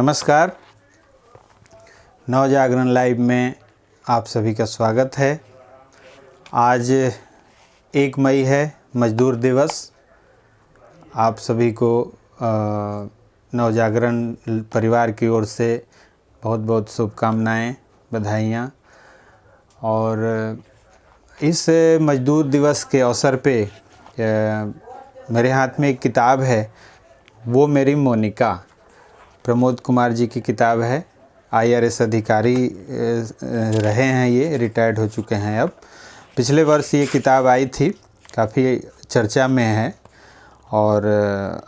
नमस्कार। नवजागरण लाइव में आप सभी का स्वागत है। आज 1 मई है, मजदूर दिवस। आप सभी को नवजागरण परिवार की ओर से बहुत बहुत शुभकामनाएं, बधाइयाँ। और इस मजदूर दिवस के अवसर पे मेरे हाथ में एक किताब है, वो मेरी मोनिका, प्रमोद कुमार जी की किताब है। IRS अधिकारी रहे हैं, ये रिटायर्ड हो चुके हैं अब। पिछले वर्ष ये किताब आई थी, काफ़ी चर्चा में है और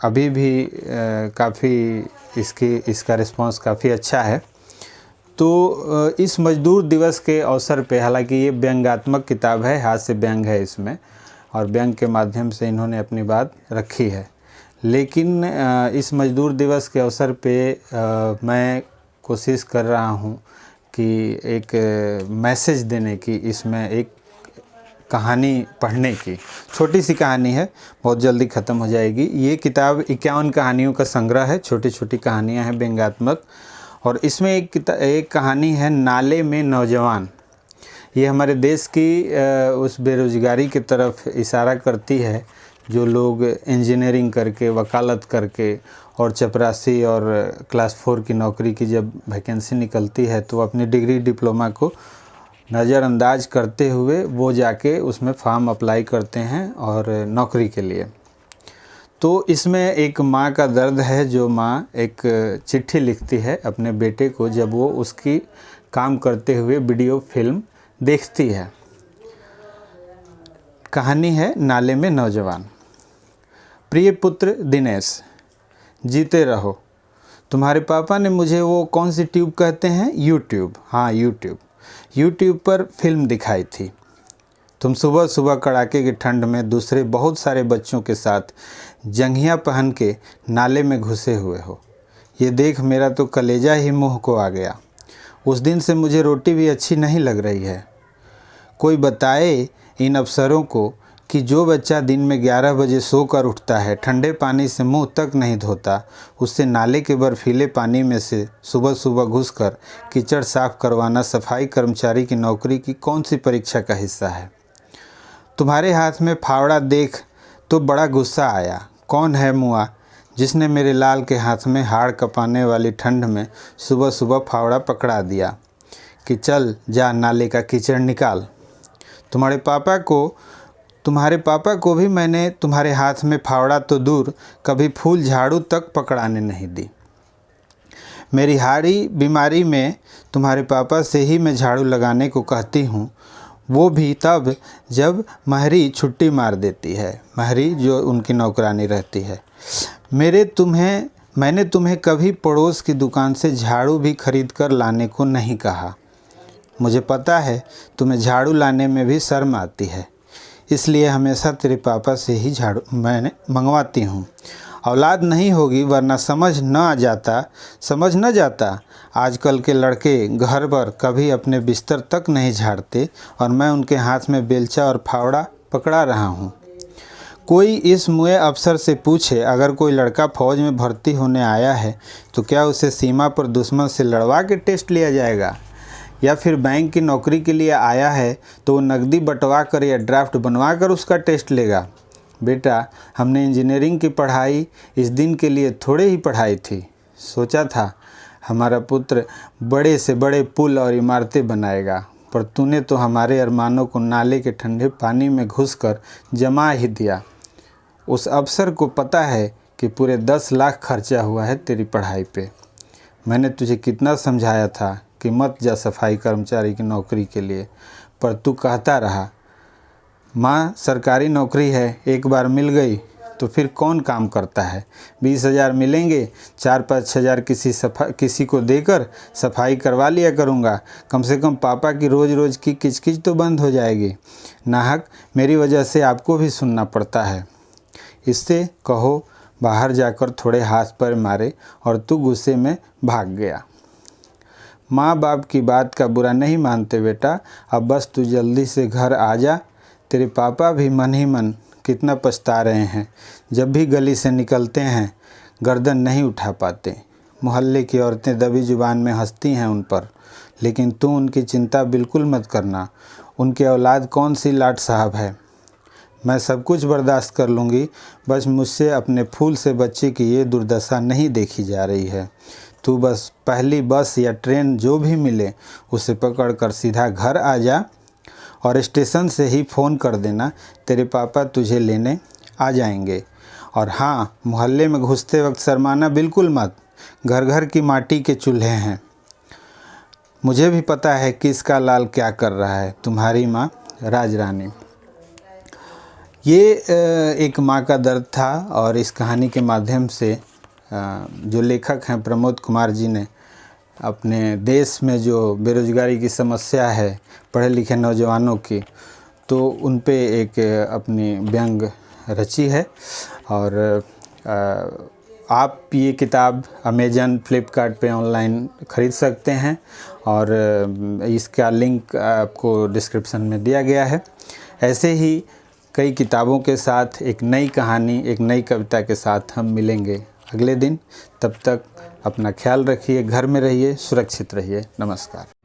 अभी भी काफ़ी इसका रिस्पांस काफ़ी अच्छा है। तो इस मजदूर दिवस के अवसर पे, हालांकि ये व्यंग्यात्मक किताब है, हास्य व्यंग है इसमें और व्यंग के माध्यम से इन्होंने अपनी बात रखी है, लेकिन इस मजदूर दिवस के अवसर पे मैं कोशिश कर रहा हूँ कि एक मैसेज देने की, इसमें एक कहानी पढ़ने की। छोटी सी कहानी है, बहुत जल्दी ख़त्म हो जाएगी। ये किताब 51 कहानियों का संग्रह है, छोटी छोटी कहानियाँ हैं व्यंग्यात्मक। और इसमें एक कहानी है नाले में नौजवान। ये हमारे देश की उस बेरोज़गारी की तरफ इशारा करती है जो लोग इंजीनियरिंग करके, वकालत करके और चपरासी और क्लास 4 की नौकरी की जब वैकेंसी निकलती है तो अपनी डिग्री डिप्लोमा को नज़रअंदाज करते हुए वो जाके उसमें फॉर्म अप्लाई करते हैं और नौकरी के लिए। तो इसमें एक माँ का दर्द है, जो माँ एक चिट्ठी लिखती है अपने बेटे को जब वो उसकी काम करते हुए वीडियो फिल्म देखती है। कहानी है नाले में नौजवान। प्रिय पुत्र दिनेश, जीते रहो। तुम्हारे पापा ने मुझे वो कौन सी ट्यूब कहते हैं, यूट्यूब, हाँ यूट्यूब पर फिल्म दिखाई थी। तुम सुबह सुबह कड़ाके की ठंड में दूसरे बहुत सारे बच्चों के साथ जंघियाँ पहन के नाले में घुसे हुए हो। ये देख मेरा तो कलेजा ही मुँह को आ गया। उस दिन से मुझे रोटी भी अच्छी नहीं लग रही है। कोई बताए इन अफसरों को कि जो बच्चा दिन में 11 बजे सोकर उठता है, ठंडे पानी से मुंह तक नहीं धोता, उससे नाले के बर्फीले पानी में से सुबह सुबह घुसकर कीचड़ साफ करवाना सफाई कर्मचारी की नौकरी की कौन सी परीक्षा का हिस्सा है। तुम्हारे हाथ में फावड़ा देख तो बड़ा गुस्सा आया। कौन है मुआ जिसने मेरे लाल के हाथ में हाड़ कपाने वाली ठंड में सुबह सुबह फावड़ा पकड़ा दिया कि चल जा नाले का कीचड़ निकाल। तुम्हारे पापा को भी मैंने तुम्हारे हाथ में फावड़ा तो दूर, कभी फूल झाड़ू तक पकड़ाने नहीं दी। मेरी हाड़ी बीमारी में तुम्हारे पापा से ही मैं झाड़ू लगाने को कहती हूँ, वो भी तब जब महरी छुट्टी मार देती है। महरी जो उनकी नौकरानी रहती है। मैंने तुम्हें कभी पड़ोस की दुकान से झाड़ू भी खरीद कर लाने को नहीं कहा। मुझे पता है तुम्हें झाड़ू लाने में भी शर्म आती है, इसलिए हमेशा तेरे पापा से ही झाड़ू मैंने मंगवाती हूँ। औलाद नहीं होगी वरना समझ न जाता। आजकल के लड़के घर पर कभी अपने बिस्तर तक नहीं झाड़ते और मैं उनके हाथ में बेलचा और फावड़ा पकड़ा रहा हूँ। कोई इस मुए अफसर से पूछे, अगर कोई लड़का फौज में भर्ती होने आया है तो क्या उसे सीमा पर दुश्मन से लड़वा के टेस्ट लिया जाएगा, या फिर बैंक की नौकरी के लिए आया है तो वो नकदी बंटवा कर या ड्राफ्ट बनवा कर उसका टेस्ट लेगा। बेटा, हमने इंजीनियरिंग की पढ़ाई इस दिन के लिए थोड़े ही पढ़ाई थी। सोचा था हमारा पुत्र बड़े से बड़े पुल और इमारतें बनाएगा, पर तूने तो हमारे अरमानों को नाले के ठंडे पानी में घुसकर जमा ही दिया। उस अफसर को पता है कि पूरे 10 लाख खर्चा हुआ है तेरी पढ़ाई पे। मैंने तुझे कितना समझाया था कि मत जा सफाई कर्मचारी की नौकरी के लिए, पर तू कहता रहा। माँ, सरकारी नौकरी है, एक बार मिल गई तो फिर कौन काम करता है। 20,000 मिलेंगे, 4-5 हज़ार किसी को देकर सफाई करवा लिया करूँगा। कम से कम पापा की रोज़ की किचकिच तो बंद हो जाएगी। नाहक मेरी वजह से आपको भी सुनना पड़ता है। इससे कहो बाहर जाकर थोड़े हाथ पैर मारे और तू गुस्से में भाग गया। माँ बाप की बात का बुरा नहीं मानते बेटा, अब बस तू जल्दी से घर आ जा। तेरे पापा भी मन ही मन कितना पछता रहे हैं। जब भी गली से निकलते हैं गर्दन नहीं उठा पाते। मोहल्ले की औरतें दबी जुबान में हंसती हैं उन पर, लेकिन तू उनकी चिंता बिल्कुल मत करना। उनकी औलाद कौन सी लाट साहब है। मैं सब कुछ बर्दाश्त कर लूँगी, बस मुझसे अपने फूल से बच्चे की ये दुर्दशा नहीं देखी जा रही है। तू बस पहली बस या ट्रेन जो भी मिले उसे पकड़कर सीधा घर आ जा और स्टेशन से ही फ़ोन कर देना, तेरे पापा तुझे लेने आ जाएंगे। और हाँ, मोहल्ले में घुसते वक्त शर्माना बिल्कुल मत, घर घर की माटी के चूल्हे हैं। मुझे भी पता है कि इसका लाल क्या कर रहा है, तुम्हारी माँ राज रानी। ये एक माँ का दर्द था और इस कहानी के माध्यम से जो लेखक हैं प्रमोद कुमार जी ने अपने देश में जो बेरोज़गारी की समस्या है पढ़े लिखे नौजवानों की, तो उन पे एक अपनी व्यंग रची है। और आप ये किताब अमेज़न, फ्लिपकार्ट पे ऑनलाइन ख़रीद सकते हैं और इसका लिंक आपको डिस्क्रिप्शन में दिया गया है। ऐसे ही कई किताबों के साथ एक नई कहानी, एक नई कविता के साथ हम मिलेंगे अगले दिन। तब तक अपना ख्याल रखिए, घर में रहिए, सुरक्षित रहिए। नमस्कार।